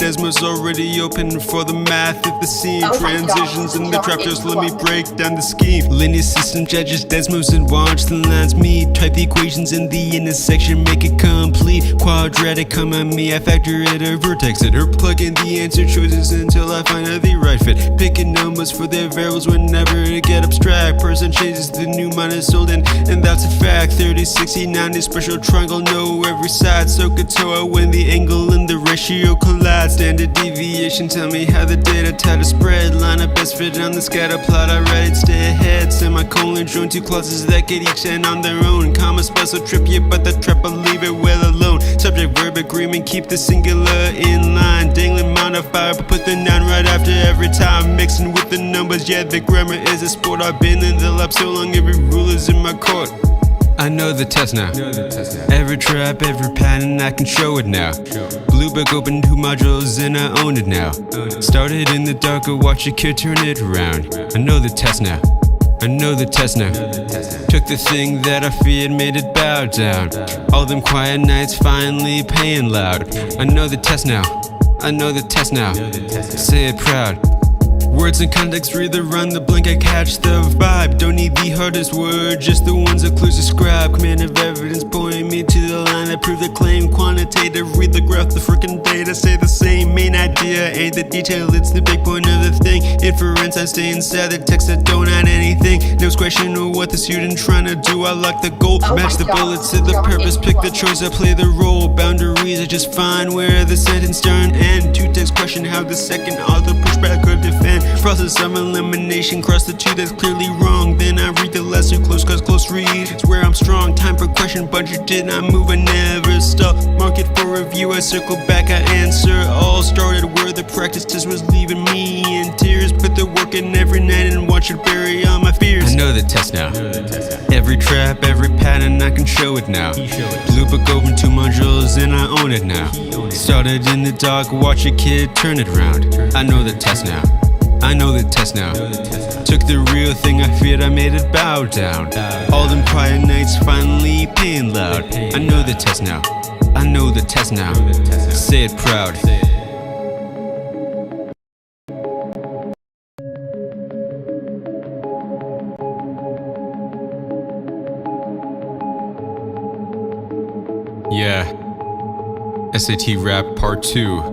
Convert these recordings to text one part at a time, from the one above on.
Desmo's already open for the math at the scene. Transitions and the chapters, let me break down the scheme. Linear system judges Desmo's and watch the lines meet. Type the equations in the intersection, make it complete. Quadratic come at me, I factor it or vertex it, or plug in the answer choices until I find the right fit. Picking numbers for their variables whenever it get abstract. Percent changes the new minus old and that's a fact. 30, 60, 90, special triangle, know every side. SOHCAHTOA when the angle and the ratio collide. Standard deviation, tell me how the data try to spread. Line up best fit on the scatter plot, I write it, stay ahead. Semicolon, join two clauses that get each end on their own. Comma special trip you, but the trap I'll leave it well alone. Subject verb agreement, keep the singular in line. Dangling modifier, but put the noun right after every time. Mixing with the numbers, yeah, the grammar is a sport. I've been in the lab so long, every rule is in my court. I know the test now. Every trap, every pattern, I can show it now. Blue book open 2 modules and I own it now. Started in the dark, watch a kid turn it around. I know the test now. I know the test now. Took the thing that I feared, made it bow down. All them quiet nights finally paying loud. I know the test now. I know the test now. Say it proud. Words and context, read the run, the blink, I catch the vibe. Don't need the hardest word, just the ones that clues describe. Command of evidence pointing me to the line that prove the claim. Quantitative, read the graph, the freaking data say the same. Main idea ain't the detail, it's the big point of the thing. Inference, I stay inside the text that don't add anything. No question of what the student trying to do, I lock the goal. Match the bullets to the purpose, pick the choice, I play the role. Boundaries, I just find where the sentence start and end. Two text question how the second author pushback could defend. Process of elimination, cross the two that's clearly wrong. Then I read the lesson close, cause close read is where I'm strong. Time for question, budget did not move, I never stop. Mark it for review, I circle back, I answer. All started where the practice test was leaving me in tears. Put the work in every night and watch it bury all my fears. I know the test now. Every trap, every pattern, I can show it now. Blue book open 2 modules and I own it now. Started in the dark, watch a kid turn it around. I know the test now. I know the test now. Took the real thing I feared, I made it bow down. All them quiet nights finally paying loud. I know the test now. I know the test now. Say it proud. Yeah. SAT Rap Part 2.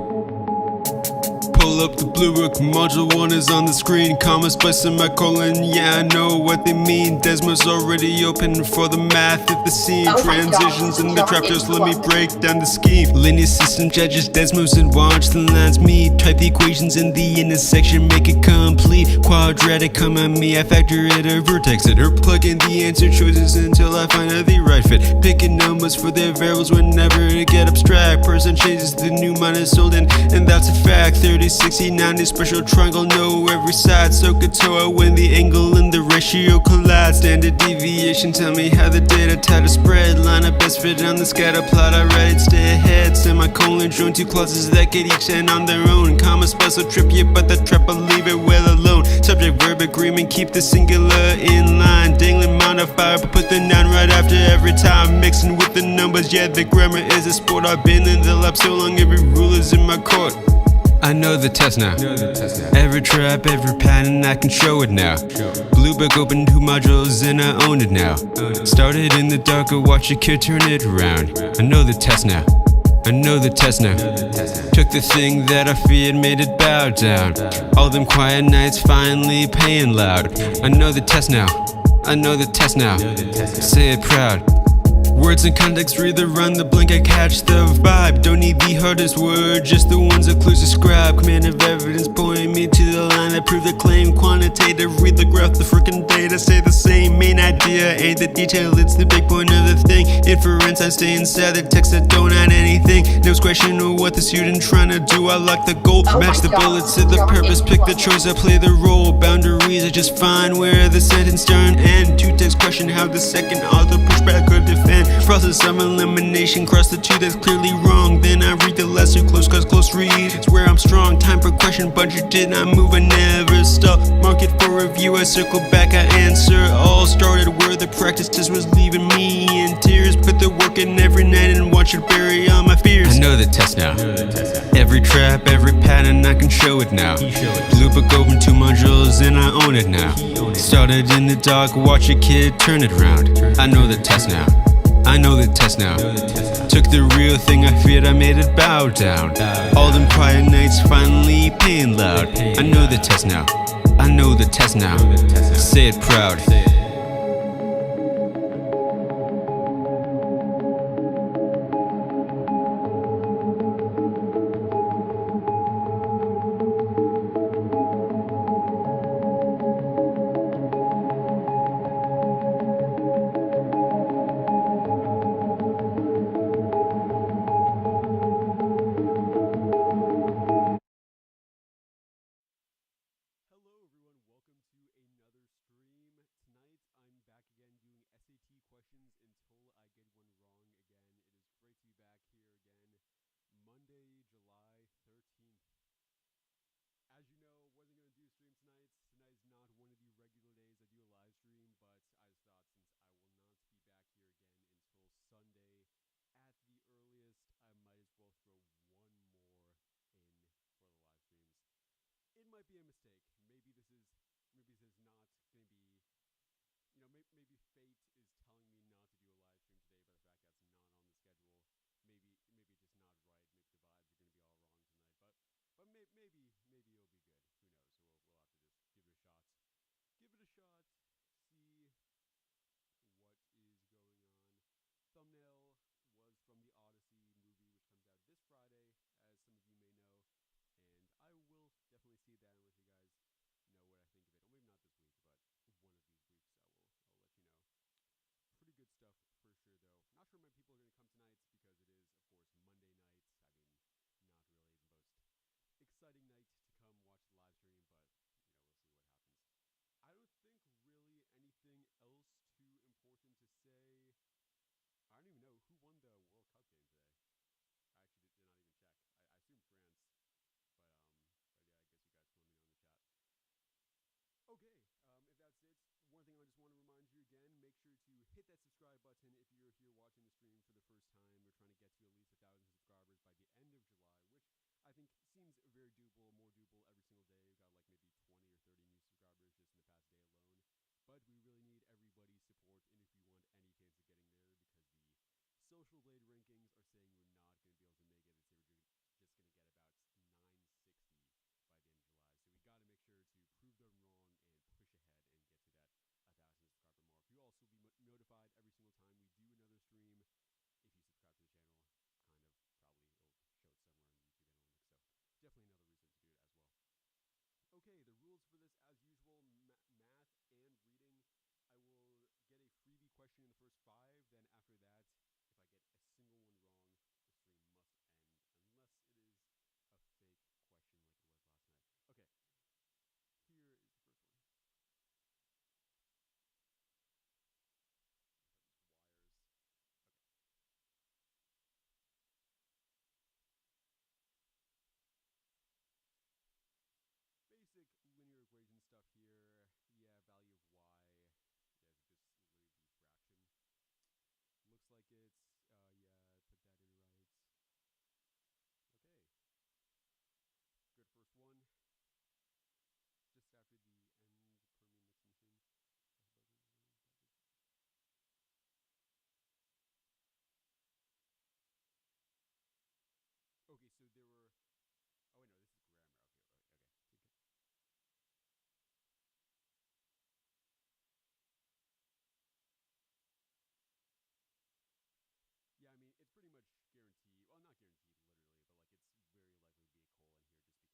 Pull up the blue book, module 1 is on the screen. Comma, space, semicolon, yeah, I know what they mean. Desmo's already open for the math at the scene. Transitions and the chapters, let me break down the scheme. Linear system judges Desmo's and watch the lines meet. Type the equations in the intersection, make it complete. Quadratic come at me, I factor it or vertex it, or plug in the answer choices until I find the right fit. Picking numbers for their variables whenever it get abstract. Percent changes the new minus old and that's a fact. 30, 60, 90, special triangle, know every side. SOHCAHTOA when the angle and the ratio collide. Standard deviation, tell me how the data try to spread. Line up best fit on the scatter plot, I write it, stay ahead. Semicolon, join 2 clauses that get each end on their own. Comma special trip you, but the trap I'll leave it well alone. Subject verb agreement, keep the singular in line. Dangling modifier, but put the noun right after every time. Mixing with the numbers, yeah, the grammar is a sport. I've been in the lab so long, every rule is in my court. I know the test now. Every trap, every pattern, I can show it now. Blue book open 2 modules and I own it now. Started in the dark, watch a kid turn it around. I know the test now. I know the test now. Took the thing that I feared, made it bow down. All them quiet nights finally paying loud. I know the test now. I know the test now. Say it proud. Words and context, read the run, the blink, I catch the vibe. Don't need the hardest word, just the ones that clues describe. Command of evidence pointing me to the line that prove the claim. Quantitative, read the graph, the freaking data say the same. Main idea ain't the detail, it's the big point of the thing. Inference, I stay inside the text that don't add anything. No question of what the student trying to do, I lock the goal. Match the bullets to the purpose, pick the choice, I play the role. Boundaries, I just find where the sentence start and end. Two text question how the second author pushback could defend. Process of elimination, cross the two that's clearly wrong. Then I read the lesser close, cause close read it's where I'm strong. Time for question, budget did not move, I never stop. Market for review, I circle back, I answer. All started where the practice test was leaving me in tears. Put the work in every night and watch it bury all my fears. I know the test now. Every trap, every pattern, I can show it now. Blue book open 2 modules and I own it now. Started in the dark, watch a kid turn it around. I know the test now. I know the test now. Took the real thing I feared, I made it bow down. All them prior nights finally paying loud. I know the test now. I know the test now. Say it proud. Hello everyone, welcome to another stream. Tonight I'm back again doing SAT questions until I get one wrong again. It is great to be back here again, Monday, July 13th. As you know, wasn't going to do a stream tonight. Tonight is not one of the regular days I do a live stream, but I just thought since I will not be back here again until Sunday at the earliest, I might as well throw one more in for the live streams. It might be a mistake. Maybe this is not going to be, maybe fate is telling me not to do a live stream today by the fact that's not on the schedule. Maybe it's just not right. Maybe the vibes are going to be all wrong tonight. But maybe it'll be good. Who knows? So we'll have to just give it a shot. Give it a shot. See what is going on. Thumbnail was from the Odyssey movie, which comes out this Friday, as some of you may know. And I will definitely see that and let you guys know what I think of it. Or maybe not this week, but one of these weeks I'll let you know. Pretty good stuff for sure, though. Not sure how many people are going to come tonight because it is, of course, Monday night. I mean, not really the most exciting night to come watch the live stream, but we'll see what happens. I don't think really anything else too important to say. I don't even know who won the World Cup game today. I actually did not even check. I assume France. But yeah, I guess you guys can let me know in the chat. Okay, if that's it, one thing I just want to remind you again, make sure to hit that subscribe button if you're here watching the stream for the first time. We're trying to get to at least 1,000 subscribers by the end of July, which I think seems very doable, more doable every single day. We've got like maybe 20 or 30 new subscribers just in the past day alone. But we really need everybody's support, and if we want any chance of getting there, because the Social Blade rankings are saying we're not going to be able to make it. They say we're just going to get about 960 by the end of July. So we got to make sure to prove them wrong and push ahead and get to that 1,000 subscriber mark. You'll also be notified every single time we do another stream. If you subscribe to the channel, kind of probably it'll show it somewhere in the YouTube analytics. So definitely another reason to do it as well. Okay, the rules for this, as usual, math and reading. I will get a freebie question in the first 5. Then after that, if I get a single one wrong, the stream must end, unless it is a fake question like it was last night. Okay, here is the first one. What are these wires? Okay. Basic linear equation stuff here. Yeah, value of y. Yeah, is it just literally the fraction? Looks like it's, yeah, put that in right. Okay. Good first one. Just after the end Permian mixing machine. Okay, so there were. Oh wait, no, this is grammar. Okay. Yeah, I mean, it's pretty much guaranteed. Well, not guaranteed literally, but like it's very likely to be a colon here just because we have these 3 different things. It's literally listing different things. I mean, it's very likely to be a colon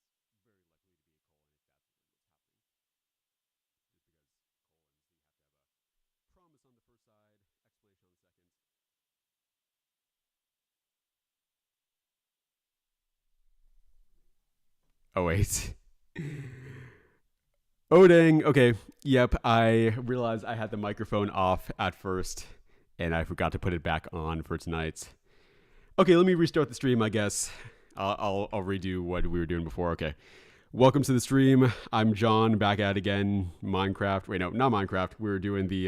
if that's literally what's happening. Just because colons, you have to have a promise on the first side, explanation on the second. Oh, wait. Oh dang. Okay. Yep. I realized I had the microphone off at first, and I forgot to put it back on for tonight. Okay, let me restart the stream. I guess I'll redo what we were doing before. Okay. Welcome to the stream. I'm John, back at it again. Minecraft. Wait, no, not Minecraft. We're doing the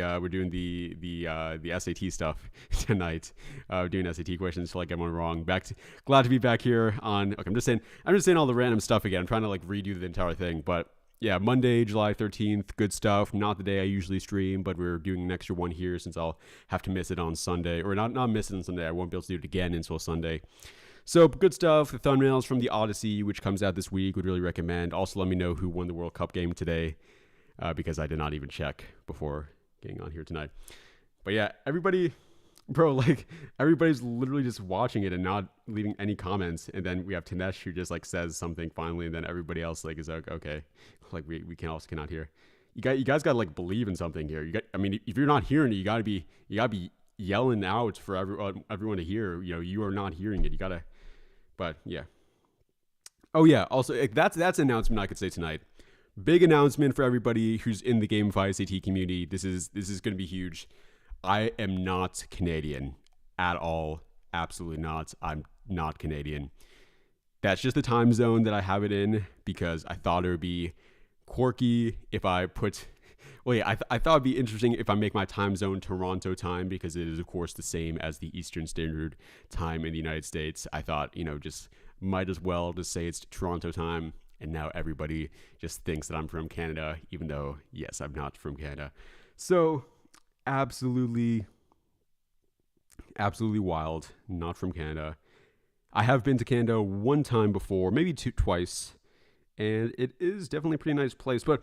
SAT stuff tonight. Doing SAT questions till I get one wrong. Glad to be back here on. Okay, I'm just saying all the random stuff again. I'm trying to like redo the entire thing, but yeah, Monday, July 13th, good stuff. Not the day I usually stream, but we're doing an extra one here since I'll have to miss it on Sunday, or not miss it on Sunday. I won't be able to do it again until Sunday. So good stuff. The thumbnails from the Odyssey, which comes out this week, would really recommend. Also, let me know who won the World Cup game today, because I did not even check before getting on here tonight. But yeah, everybody, bro, like everybody's literally just watching it and not leaving any comments. And then we have Tanesh who just like says something finally, and then everybody else like is like, okay, like we cannot hear. You guys got to like believe in something here. I mean, if you're not hearing it, you gotta be yelling out for everyone to hear. You know, you are not hearing it. You gotta. But yeah. Oh yeah. Also, that's an announcement I could say tonight. Big announcement for everybody who's in the GameFi SAT community. This is going to be huge. I am not Canadian at all. Absolutely not. I'm not Canadian. That's just the time zone that I have it in because I thought it would be quirky if I put. Well, yeah, I thought it'd be interesting if I make my time zone Toronto time because it is, of course, the same as the Eastern Standard Time in the United States. I thought, just might as well just say it's Toronto time. And now everybody just thinks that I'm from Canada, even though, yes, I'm not from Canada. So, absolutely wild. Not from Canada. I have been to Canada one time before, maybe twice. And it is definitely a pretty nice place. But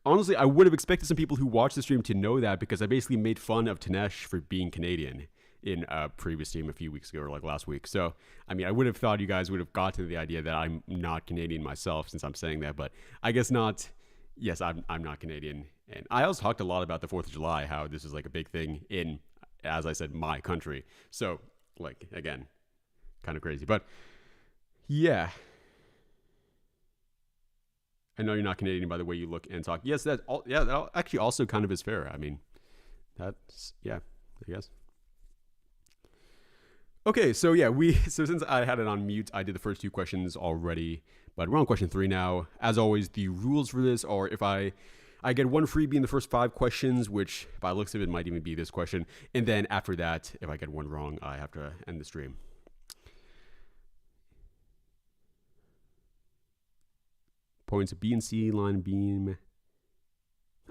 honestly, I would have expected some people who watch the stream to know that because I basically made fun of Tanesh for being Canadian in a previous stream a few weeks ago or like last week. So, I mean, I would have thought you guys would have gotten to the idea that I'm not Canadian myself since I'm saying that. But I guess not. Yes, I'm not Canadian. And I also talked a lot about the 4th of July, how this is like a big thing in, as I said, my country. So, like, again, kind of crazy. But yeah. I know you're not Canadian by the way you look and talk. Yes, that actually also kind of is fair. I mean, that's I guess. Okay, so yeah, so since I had it on mute, I did the first 2 questions already, but we're on question 3 now. As always, the rules for this are if I get one freebie in the first 5 questions, which by looks of it might even be this question, and then after that, if I get one wrong, I have to end the stream. Points B and C, line beam.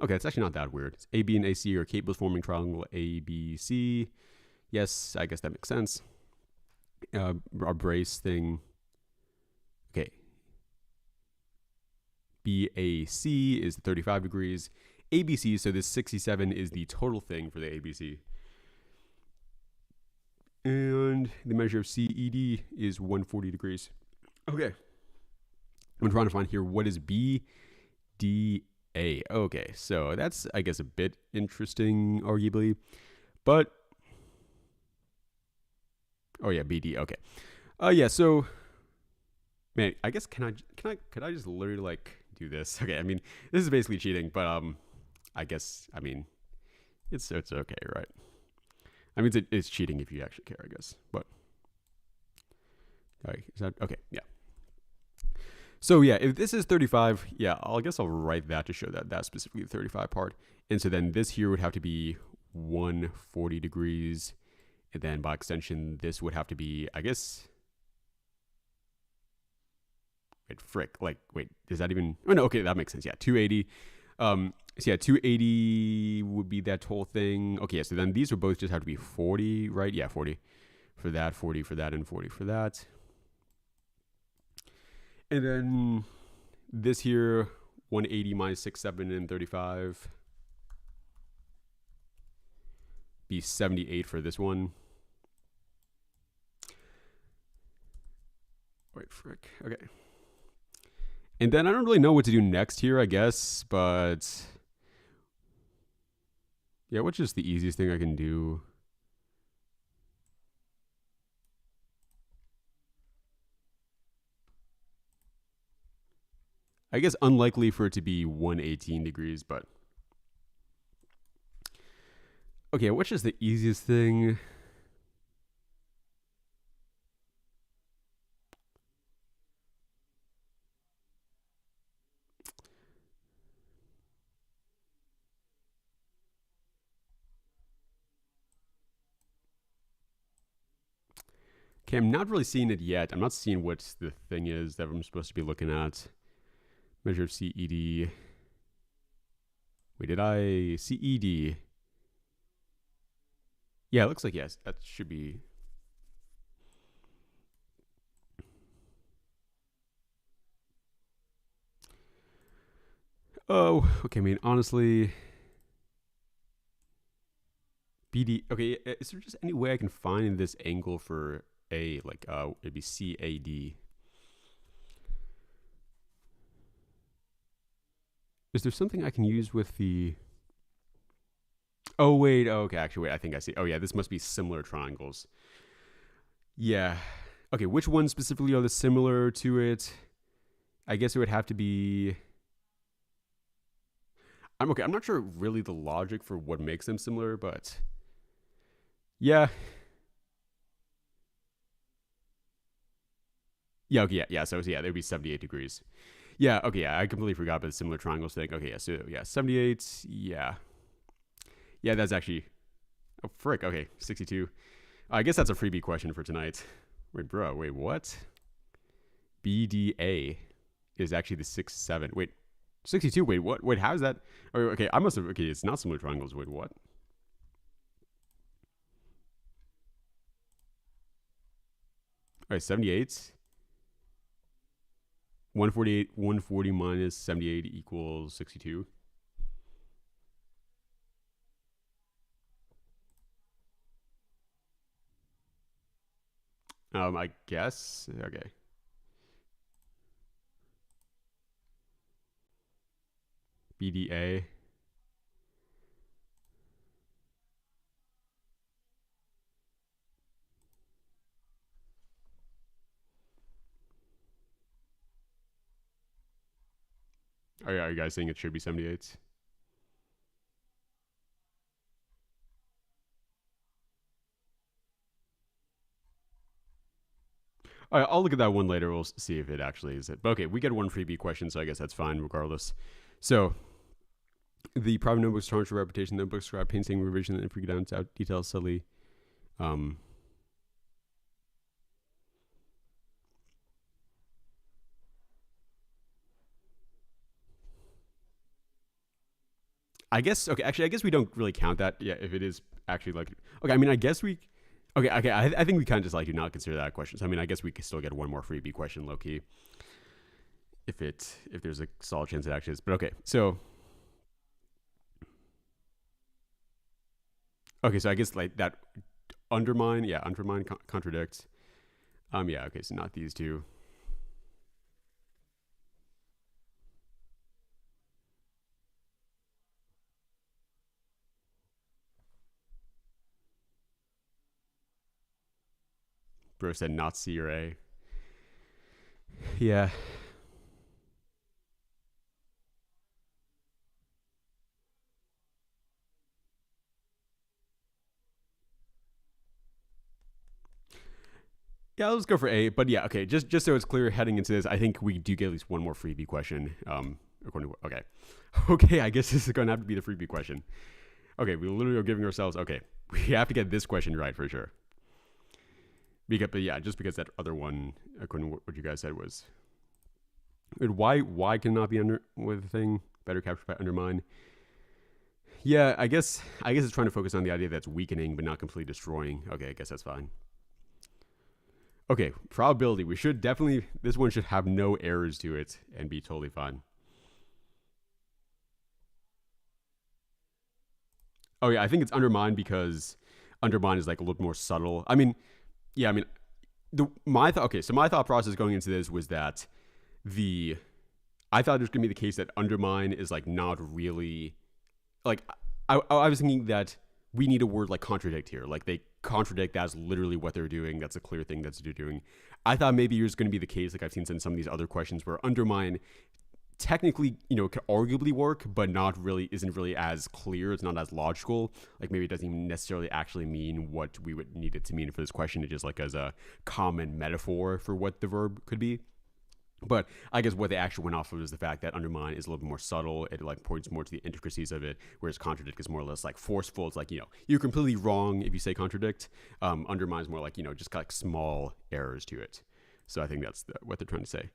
Okay, it's actually not that weird. It's AB and AC are cables forming triangle ABC. Yes, I guess that makes sense. Our brace thing. Okay. BAC is 35 degrees. ABC, so this 67 is the total thing for the ABC. And the measure of CED is 140 degrees. Okay. I'm trying to find here what is BDA. Okay, so that's, I guess, a bit interesting, arguably. But, oh yeah, BD, okay. Yeah, so, man, I guess, could I just literally, like, do this? Okay, I mean, this is basically cheating, but, I guess, I mean, it's okay, right? I mean, it's cheating if you actually care, I guess, but, all right, is that, okay, yeah. So yeah, if this is 35, yeah, I guess I'll write that to show that that's specifically the 35 part. And so then this here would have to be 140 degrees. And then by extension, this would have to be, I guess, wait, does that even, oh no, okay, that makes sense. Yeah, 280. So yeah, 280 would be that whole thing. Okay, yeah, so then these would both just have to be 40, right? Yeah, 40 for that, 40 for that, and 40 for that. And then this here, 180 minus 6, 7, and 35. Be 78 for this one. Wait, frick. Okay. And then I don't really know what to do next here, I guess, but yeah, what's just the easiest thing I can do? I guess unlikely for it to be 118 degrees, but okay, which is the easiest thing? Okay, I'm not really seeing it yet. I'm not seeing what the thing is that I'm supposed to be looking at. Measure of CED. Wait, did I CED? Yeah, it looks like yes. That should be. Oh, okay. I mean, honestly, BD. Okay, is there just any way I can find this angle for A? Like, it'd be CAD. Is there something I can use with the? Oh wait. Oh, okay. Actually, wait. I think I see. Oh yeah, this must be similar triangles. Yeah. Okay. Which ones specifically are the similar to it? I guess it would have to be. I'm okay. I'm not sure really the logic for what makes them similar, but yeah. Yeah. Okay. Yeah. Yeah. So yeah, there'd be 78 degrees. Yeah. Okay. Yeah. I completely forgot about the similar triangles thing. Okay. Yeah. So yeah, 78. Yeah. Yeah. That's actually. Oh frick. Okay. 62. I guess that's a freebie question for tonight. Wait, bro. Wait, what? BDA is actually the 6-7. Wait, 62. Wait, what? Wait, how is that? Oh, okay, I must have. Okay, it's not similar triangles. Wait, what? All right, 78. 148. 140 minus 78 equals 62. I guess. Okay. BDA. Are you guys saying it should be 78? All right, I'll look at that one later. We'll see if it actually is it. But okay, we get one freebie question, so I guess that's fine regardless. So the private notebooks tarnish your reputation. Notebooks describe painstaking revision and freak down out details subtly. I guess okay. Actually, I guess we don't really count that. Yeah, if it is actually like okay. I mean, I guess we. Okay, okay. I think we kind of just like do not consider that question. So I mean, I guess we could still get one more freebie question, low key, if there's a solid chance it actually is. But okay, so okay, so I guess like that undermine, yeah, undermine contradict. Yeah, okay, so not these two. Bro said not C or A. Yeah. Yeah, let's go for A. But yeah, okay, just so it's clear heading into this, I think we do get at least one more freebie question. According to okay. Okay, I guess this is gonna have to be the freebie question. Okay, we literally are giving ourselves okay, we have to get this question right for sure. But yeah, just because that other one, according to what you guys said, was why cannot be under with the thing better captured by undermine. Yeah, I guess it's trying to focus on the idea that's weakening but not completely destroying. Okay, I guess that's fine. Okay, probability. We should definitely this one should have no errors to it and be totally fine. Oh yeah, I think it's undermine because undermine is like a little more subtle. I mean, yeah, I mean, my thought process going into this was that I thought it was gonna be the case that undermine is like not really like I was thinking that we need a word like contradict here. Like they contradict, that's literally what they're doing. That's a clear thing that's they're doing. I thought maybe it was going to be the case, like I've seen in some of these other questions, where undermine technically, could arguably work, but isn't really as clear. It's not as logical. Like maybe it doesn't even necessarily actually mean what we would need it to mean for this question. It just like as a common metaphor for what the verb could be. But I guess what they actually went off of is the fact that undermine is a little bit more subtle. It like points more to the intricacies of it, whereas contradict is more or less like forceful. It's like, you're completely wrong if you say contradict. Undermine is more like, just like small errors to it. So I think that's what they're trying to say.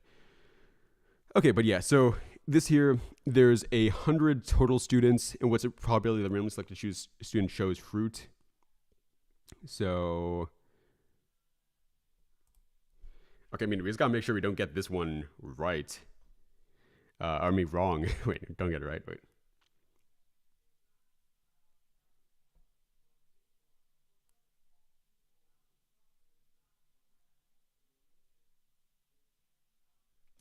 Okay, but yeah, so this here, there's 100 total students, and what's the probability that randomly selected student shows fruit? So, okay, we just gotta make sure we don't get this one right. Wrong. Wait, don't get it right. Wait.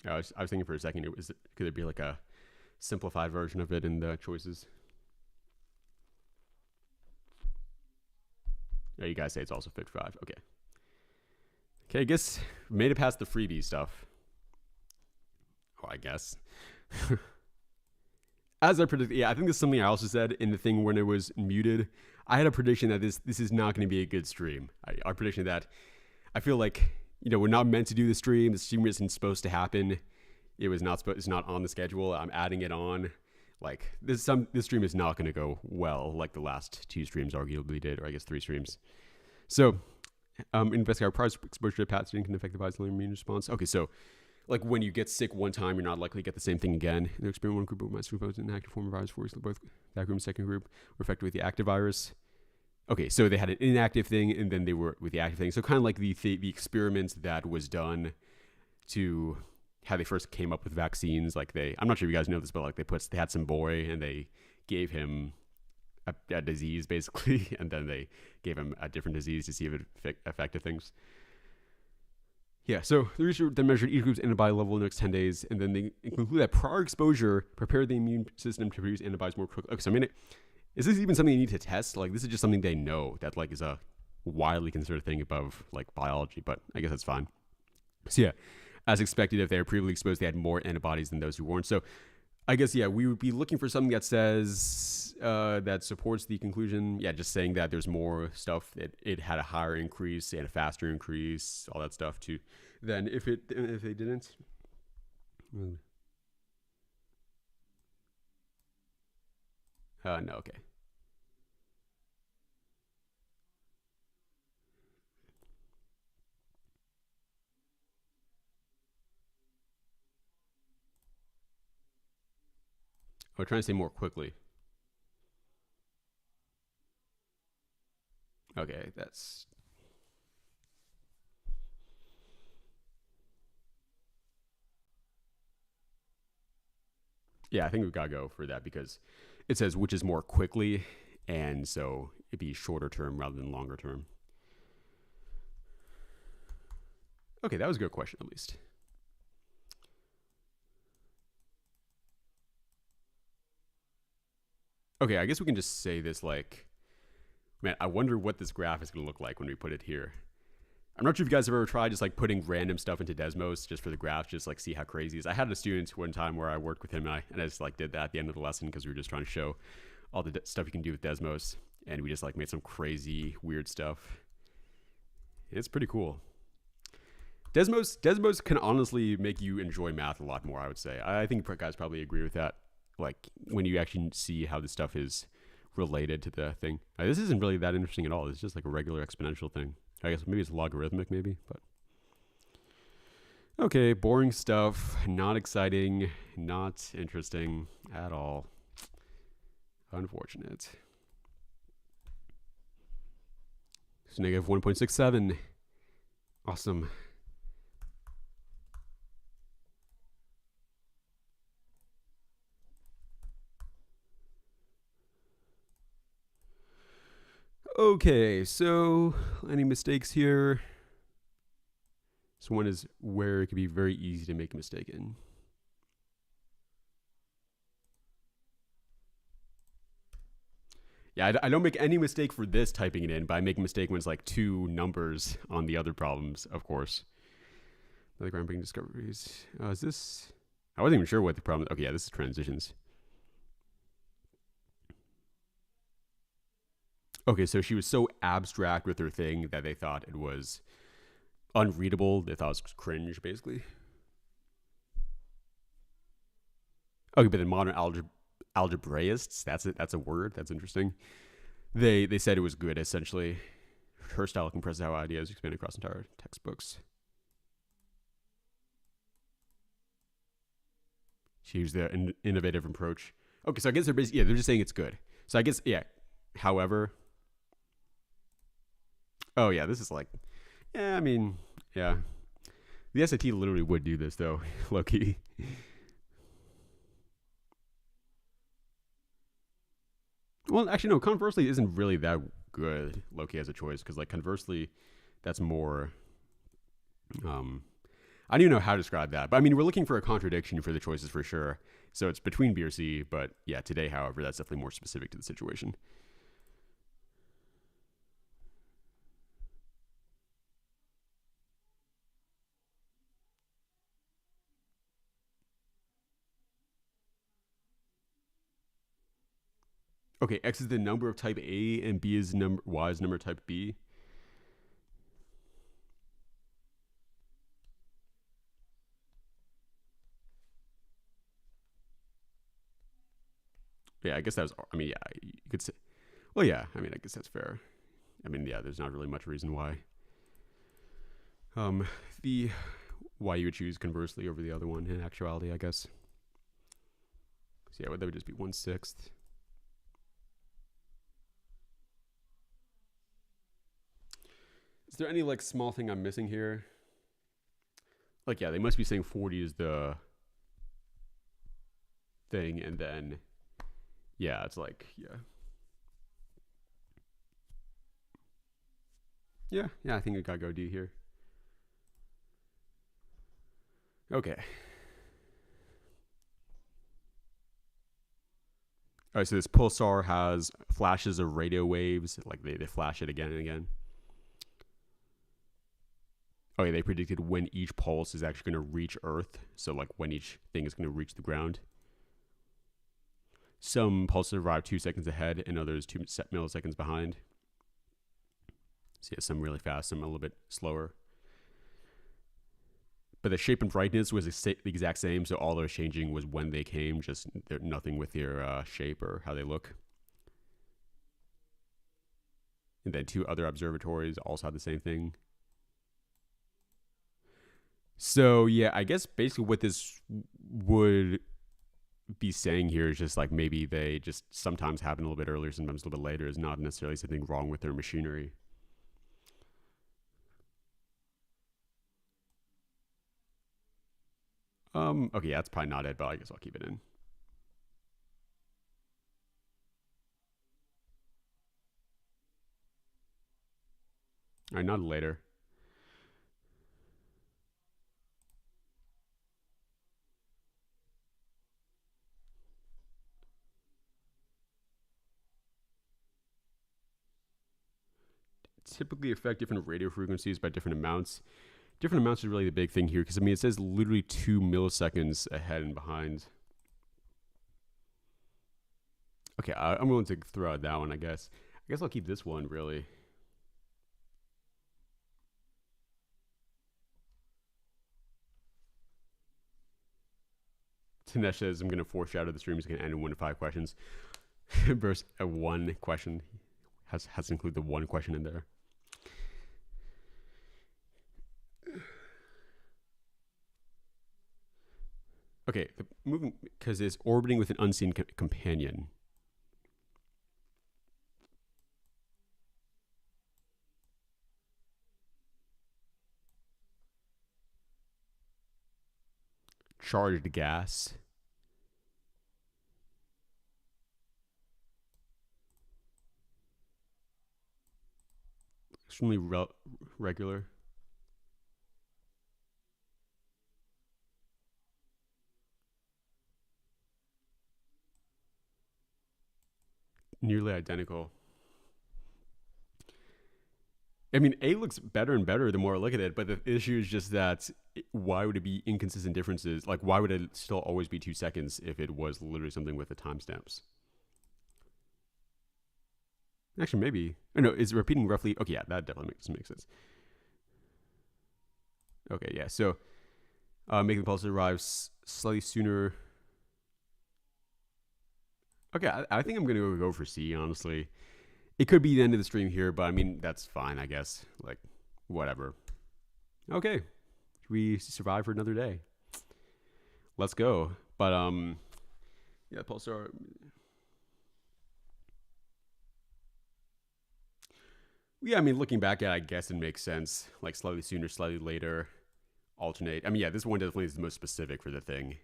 I was thinking for a second, could there be like a simplified version of it in the choices? Yeah, you guys say it's also 55. Okay. Okay, I guess we made it past the freebie stuff. Oh, I guess. As I predicted, yeah, I think this is something I also said in the thing when it was muted. I had a prediction that this is not going to be a good stream. Our prediction that I feel like, we're not meant to do the stream. The stream isn't supposed to happen. It's not on the schedule. I'm adding it on. Like this stream is not going to go well like the last 2 streams arguably did, or I guess 3 streams. So, investigate our prior exposure to pathogen can affect the body's immune response. Okay, so like when you get sick one time, you're not likely to get the same thing again. In the experiment, one group might supposed an active form of virus for both that group and second group were affected with the active virus. Okay, so they had an inactive thing, and then they were with the active thing. So kind of like the experiment that was done to how they first came up with vaccines. Like I'm not sure if you guys know this, but like they had some boy and they gave him a disease basically, and then they gave him a different disease to see if it affected things. Yeah, so the research then measured each group's antibody level in the next 10 days, and then they conclude that prior exposure prepared the immune system to produce antibodies more quickly. Okay, so is this even something you need to test? Like, this is just something they know that like is a widely considered thing above like biology, but I guess that's fine. So yeah, as expected, if they were previously exposed, they had more antibodies than those who weren't. So I guess, yeah, we would be looking for something that says that supports the conclusion. Yeah, just saying that there's more stuff, that it had a higher increase and a faster increase, all that stuff too, than if they didn't. No, okay. I'm trying to say more quickly. Okay, that's... Yeah, I think we've got to go for that because it says which is more quickly, and so it'd be shorter term rather than longer term. Okay, that was a good question at least. Okay, I guess we can just say this like, man, I wonder what this graph is going to look like when we put it here. I'm not sure if you guys have ever tried just like putting random stuff into Desmos just for the graph, just like see how crazy it is. I had a student one time where I worked with him and I just like did that at the end of the lesson because we were just trying to show all the stuff you can do with Desmos, and we just like made some crazy weird stuff. It's pretty cool. Desmos can honestly make you enjoy math a lot more, I would say. I think you guys probably agree with that. Like when you actually see how this stuff is related to the thing. This isn't really that interesting at all. It's just like a regular exponential thing. I guess maybe it's logarithmic, maybe, but okay, boring stuff, not exciting, not interesting at all. Unfortunate. It's negative 1.67. Awesome. Okay, so any mistakes here? This one is where it can be very easy to make a mistake in. Yeah, I don't make any mistake for this typing it in, but I make a mistake when it's like 2 numbers on the other problems, of course. Another groundbreaking discoveries. Is this? I wasn't even sure what the problem. Okay, yeah, this is transitions. Okay, so she was so abstract with her thing that they thought it was unreadable. They thought it was cringe, basically. Okay, but then modern algebraists, that's a word. That's interesting. They said it was good, essentially. Her style compresses how ideas expand across entire textbooks. She used the innovative approach. Okay, so I guess they're basically, yeah, they're just saying it's good. So I guess, yeah. However, oh yeah, this is like, yeah, I mean, yeah. The SAT literally would do this though, low key. Well, actually, no. Conversely, isn't really that good low key as a choice because, like, conversely, that's more. I don't even know how to describe that, but I mean, we're looking for a contradiction for the choices for sure. So it's between B or C, but yeah, today, however, that's definitely more specific to the situation. Okay, X is the number of type A and B is Y is number of type B. Yeah, I guess that was. I mean, yeah, you could say. Well, yeah. I mean, I guess that's fair. I mean, yeah. There's not really much reason why. The why you would choose conversely over the other one in actuality, I guess. So yeah, that would just be 1/6. Is there any like small thing I'm missing here? Like, yeah, they must be saying 40 is the thing, and then yeah, it's like yeah. I think it got go D here. Okay. All right, so this pulsar has flashes of radio waves, like they flash it again and again. Okay, they predicted when each pulse is actually going to reach Earth, so like when each thing is going to reach the ground. Some pulses arrive 2 seconds ahead, and others 2 milliseconds behind. So yeah, some really fast, some a little bit slower. But the shape and brightness was the exact same, so all that was changing was when they came, just nothing with their shape or how they look. And then 2 other observatories also had the same thing. So yeah, I guess basically what this would be saying here is just like maybe they just sometimes happen a little bit earlier, sometimes a little bit later, is not necessarily something wrong with their machinery. Okay, yeah, that's probably not it, but I guess I'll keep it in. All right, not later. Typically affect different radio frequencies by different amounts. Different amounts is really the big thing here because I mean it says literally 2 milliseconds ahead and behind. Okay, I'm willing to throw out that one. I guess I'll keep this one really. Tanesh says I'm going to foreshadow the stream is going to end in 1 to 5 questions. Versus a 1 question has to include the 1 question in there. Okay, moving because it's orbiting with an unseen companion. Charged gas. Extremely regular. Nearly identical. I mean, A looks better and better the more I look at it, but the issue is just that why would it be inconsistent differences? Like, why would it still always be 2 seconds if it was literally something with the timestamps? Actually, maybe. Oh, no, it's repeating roughly. Okay, yeah, that definitely makes sense. Okay, yeah, so making the pulse arrive slightly sooner. Okay, I think I'm going to go for C, honestly. It could be the end of the stream here, but I mean, that's fine, I guess. Like, whatever. Okay, we survive for another day. Let's go. But, yeah, pulsar. Yeah, I mean, looking back at it, I guess it makes sense. Like, slightly sooner, slightly later, alternate. I mean, yeah, this one definitely is the most specific for the thing.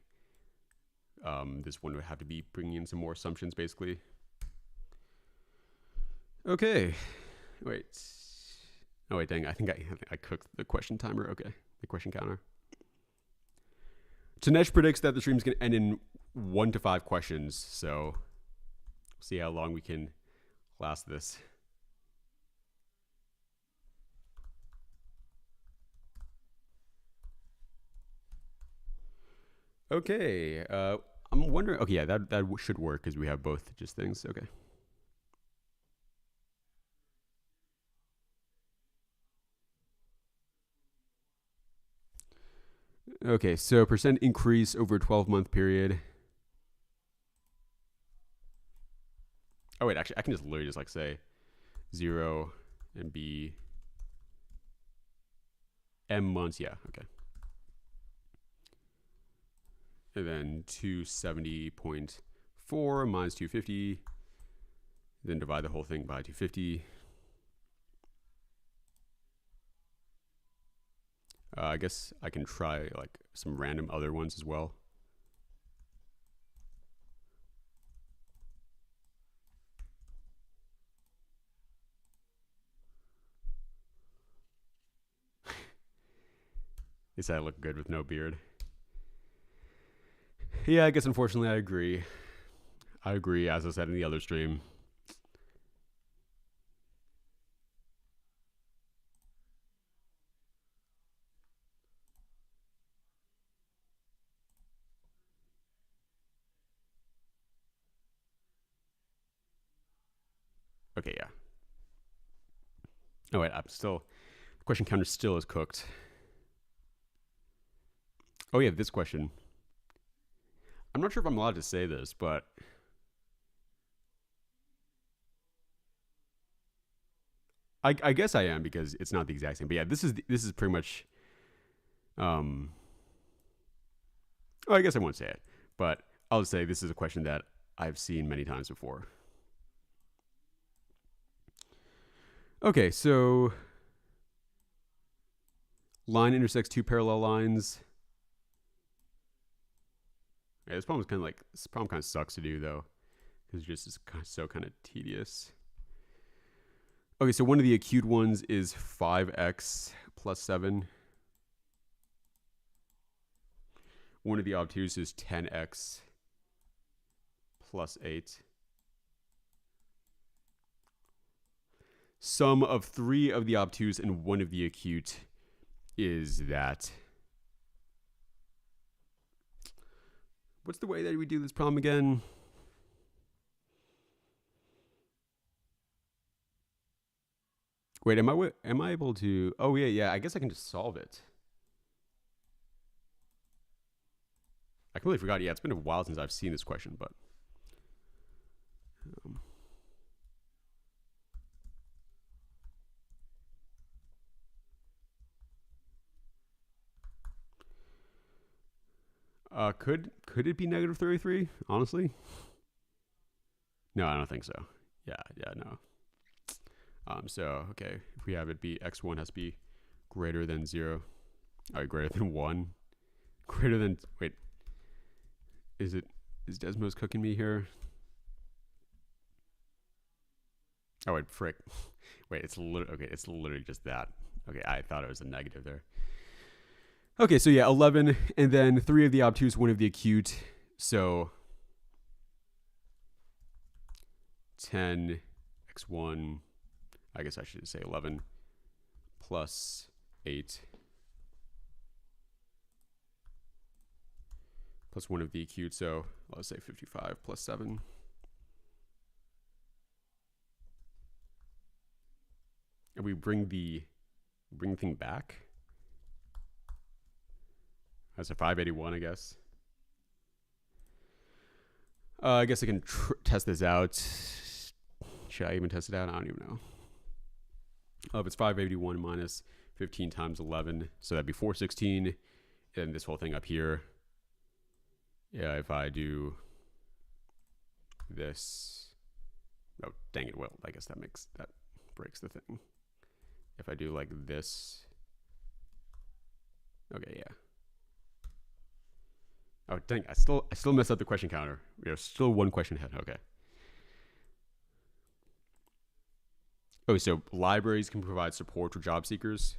This one would have to be bringing in some more assumptions, basically. Okay. Wait. Oh, wait, dang. I think I cooked the question timer. Okay. The question counter. Tanesh predicts that the stream's going to end in 1 to 5 questions. So, we'll see how long we can last this. Okay. I'm wondering. Okay, yeah, that should work because we have both just things. Okay. Okay, so percent increase over a 12-month period. Oh, wait, actually, I can just literally just like say 0 and B M months. Yeah, okay. And then 270.4 minus 250. Then divide the whole thing by 250. I guess I can try like some random other ones as well. Guess I look good with no beard. Yeah, I guess unfortunately I agree. I agree, as I said in the other stream. Okay, yeah. Oh wait, I'm still, the question counter still is cooked. Oh yeah, this question. I'm not sure if I'm allowed to say this, but I guess I am because it's not the exact same. But yeah, this is pretty much. Oh, I guess I won't say it, but I'll say this is a question that I've seen many times before. Okay, so line intersects 2 parallel lines. Yeah, this problem kind of sucks to do though, because it's just so kind of tedious. Okay, so one of the acute ones is 5x plus 7. One of the obtuse is 10x plus 8. Sum of 3 of the obtuse and 1 of the acute is that. What's the way that we do this problem again? Wait, am I able to? Oh yeah. I guess I can just solve it. I completely forgot. Yeah, it's been a while since I've seen this question, but. Could it be negative 33? Honestly, no, I don't think so. Yeah, no. So okay, if we have it be x1 has to be greater than 0. All right, greater than 1. Greater than, wait, is Desmos cooking me here? Oh wait, frick. Wait, it's literally just that. Okay, I thought it was a negative there. Okay, so yeah, 11, and then 3 of the obtuse, 1 of the acute. So 10 x1. I guess I should say 11 plus 8 plus 1 of the cubed, so let's say 55 plus 7. And we bring the thing back. That's a 581, I guess. I guess I can test this out. Should I even test it out? I don't even know. If it's 581 minus 15 times 11, so that'd be 416. And this whole thing up here, yeah, if I do this, oh, dang it, well, I guess that breaks the thing. If I do like this, okay, yeah. Oh, dang, I still messed up the question counter. We have still one question ahead, okay. Oh, so libraries can provide support for job seekers.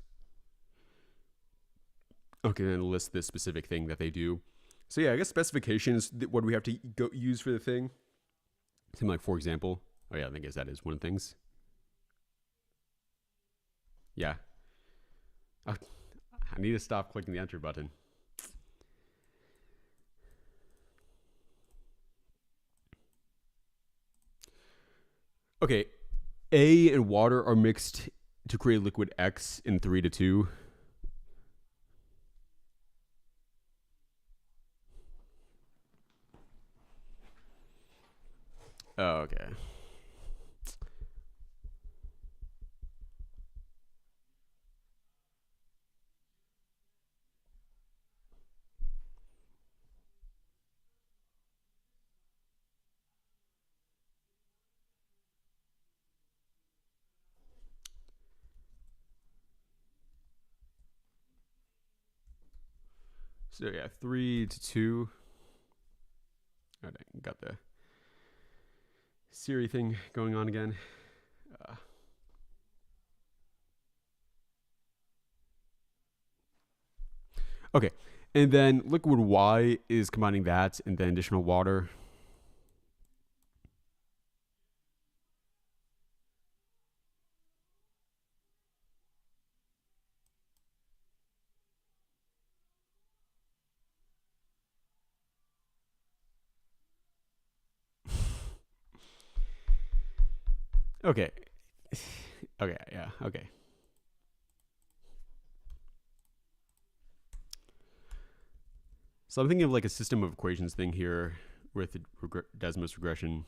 Okay, then list the specific thing that they do. So yeah, I guess specifications, what do we have to use for the thing? Something like, for example, oh yeah, I guess that is one of the things. Yeah. Oh, I need to stop clicking the enter button. Okay, A and water are mixed to create liquid X in 3:2. Oh, okay. So yeah, 3:2. Oh, dang, got the Siri thing going on again. Okay, and then liquid Y is combining that and then additional water. Okay. Okay, yeah, okay. So I'm thinking of like a system of equations thing here with Desmos regression.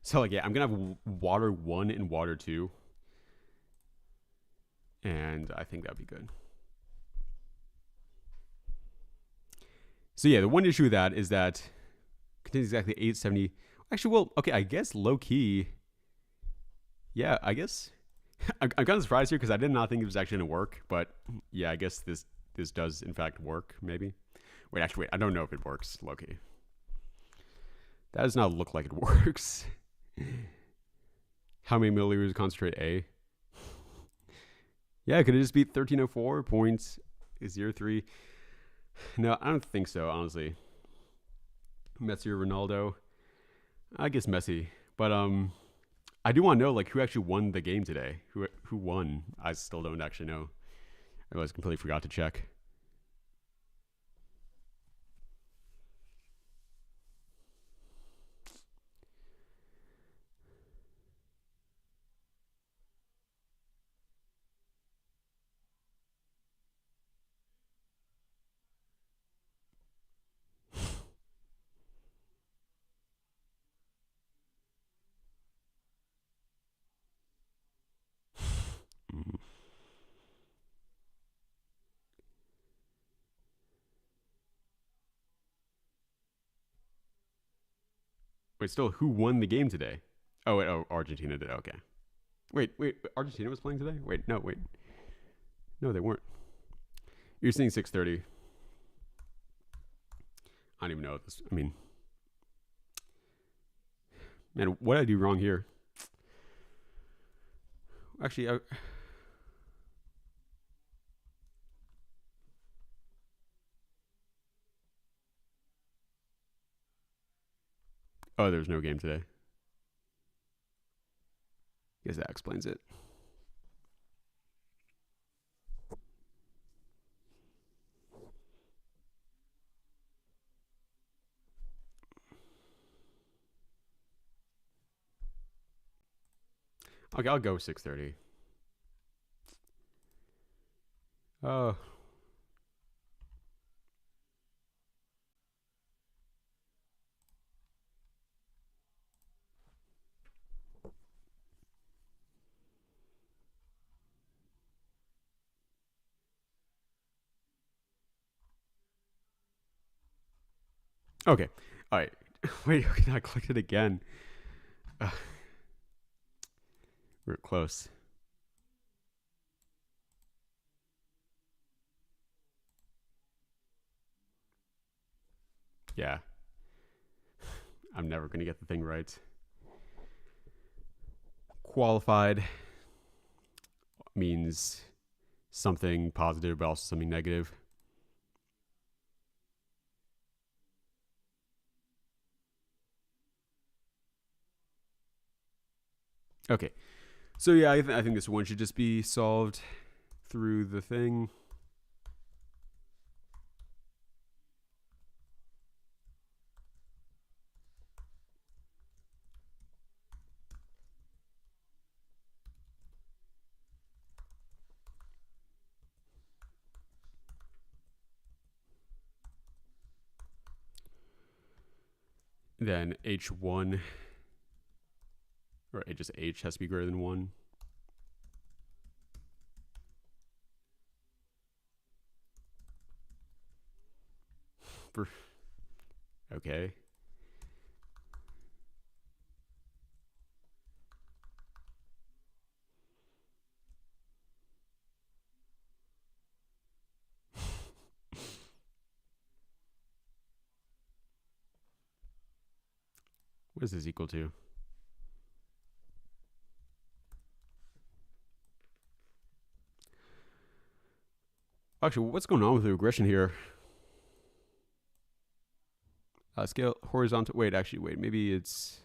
So like, yeah, I'm gonna have water 1 and water 2. And I think that'd be good. So yeah, the one issue with that is that it contains exactly 870. Actually, well, okay, I guess low key. Yeah, I guess I'm kind of surprised here because I did not think it was actually gonna work. But yeah, I guess this does in fact work. Maybe. Wait, actually, wait. I don't know if it works low key. That does not look like it works. How many milliliters concentrate A? Yeah, could it just be 1304.03? No, I don't think so, honestly. Messi or Ronaldo? I guess Messi. But I do want to know like who actually won the game today. Who won? I still don't actually know. I was completely forgot to check. Wait, still, who won the game today? Oh, wait, Argentina did. Okay. Wait, Argentina was playing today? Wait, no, they weren't. You're saying 6:30. I don't even know this. I mean, man, what did I do wrong here? Actually, Oh, there's no game today. Guess that explains it. Okay, I'll go 6:30. Oh. Okay. All right. Wait, I clicked it again. We're close. Yeah. I'm never going to get the thing right. Qualified means something positive, but also something negative. Okay. So yeah, I think this one should just be solved through the thing. Then h1, or just h has to be greater than 1. Okay. What is this equal to? Actually, what's going on with the regression here? Scale horizontal. Wait, maybe it's.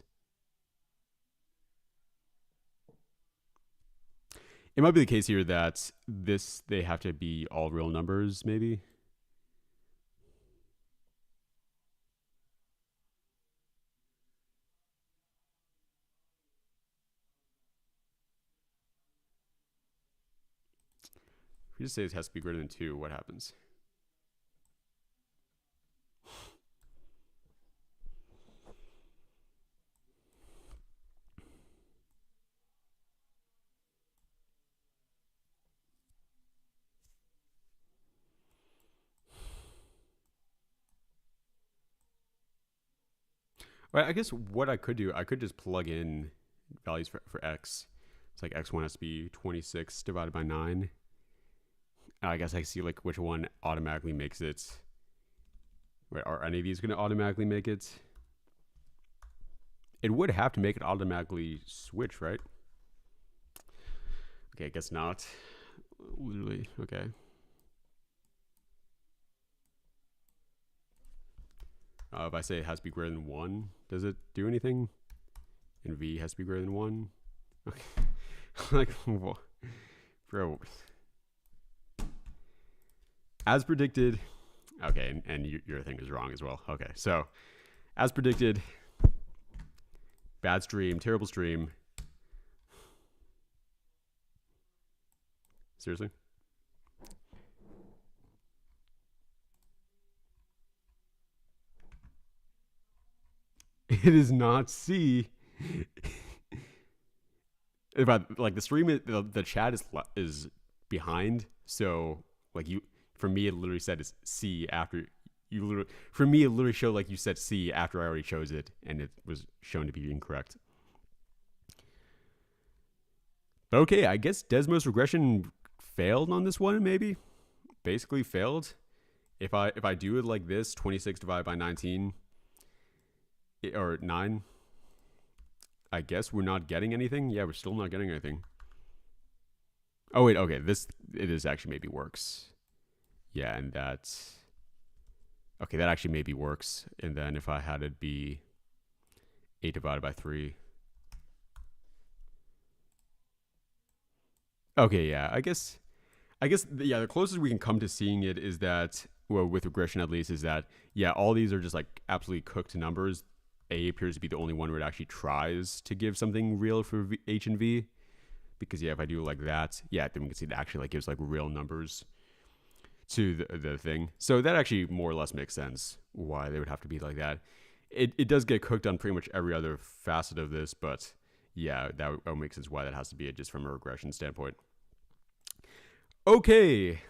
It might be the case here that they have to be all real numbers, maybe. If we just say it has to be greater than 2, what happens? Right, I guess what I could do, I could just plug in values for x. It's like x1 has to be 26 divided by 9. And I guess I see like which one automatically makes it. Wait, are any of these going to automatically make it? It would have to make it automatically switch, right? Okay, I guess not. Literally, okay. If I say it has to be greater than 1, does it do anything? And v has to be greater than 1? Okay. Like, bro. As predicted. Okay, and your thing is wrong as well. Okay, so as predicted, bad stream, terrible stream. Seriously? It is not C. If I, like the stream, the chat is behind. So like for me, it literally said it's C after you. Literally, for me, it literally showed like you said C after I already chose it, and it was shown to be incorrect. But okay, I guess Desmos regression failed on this one. Maybe, basically failed. If I do it like this, 26 divided by 19 or 9. I guess we're not getting anything. Yeah, we're still not getting anything. Oh wait, okay. It is actually maybe works. Yeah, and that's okay. That actually maybe works. And then if I had it be 8 divided by 3. Okay, yeah, I guess, yeah, the closest we can come to seeing it is that, well, with regression at least, is that, yeah, all these are just like absolutely cooked numbers. A appears to be the only one where it actually tries to give something real for H and V. Because, yeah, if I do like that, yeah, then we can see it actually like gives like real numbers to the thing. So that actually more or less makes sense why they would have to be like that. It does get cooked on pretty much every other facet of this, but yeah, that would make sense why that has to be it just from a regression standpoint. Okay,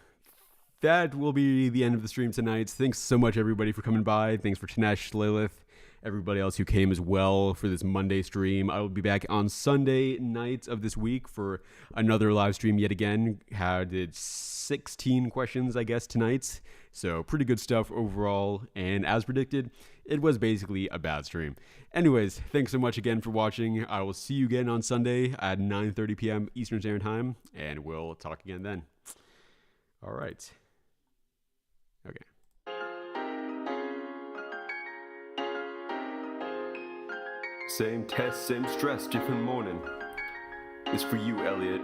that will be the end of the stream tonight. Thanks so much, everybody, for coming by. Thanks for Tanesh, Lilith, everybody else who came as well for this Monday stream. I will be back on Sunday night of this week for another live stream yet again. Had 16 questions, I guess, tonight. So pretty good stuff overall. And as predicted, it was basically a bad stream. Anyways, thanks so much again for watching. I will see you again on Sunday at 9:30 p.m. Eastern Standard Time, and we'll talk again then. All right. Okay. Same test, same stress, different morning. It's for you, Elliot.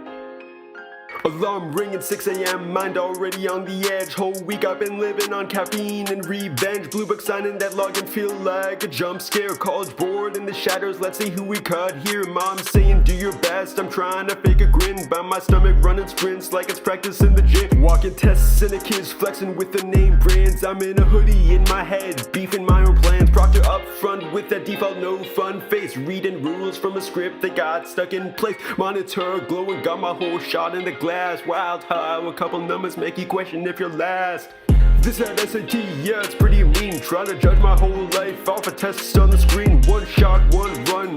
Alarm ringing 6 a.m., mind already on the edge. Whole week I've been living on caffeine and revenge. Blue book signing that login feel like a jump scare. College board in the shadows, let's see who we cut here. Mom saying do your best, I'm trying to fake a grin. By my stomach running sprints like it's practice in the gym. Walking tests and the kids flexing with the name brands. I'm in a hoodie in my head, beefing my own plans. Proctor up front with that default no fun face. Reading rules from a script that got stuck in place. Monitor glowing, got my whole shot in the glass. Wild how a couple numbers make you question if you're last. This at SAT, yeah, it's pretty mean. Trying to judge my whole life off a test on the screen. One shot, one run.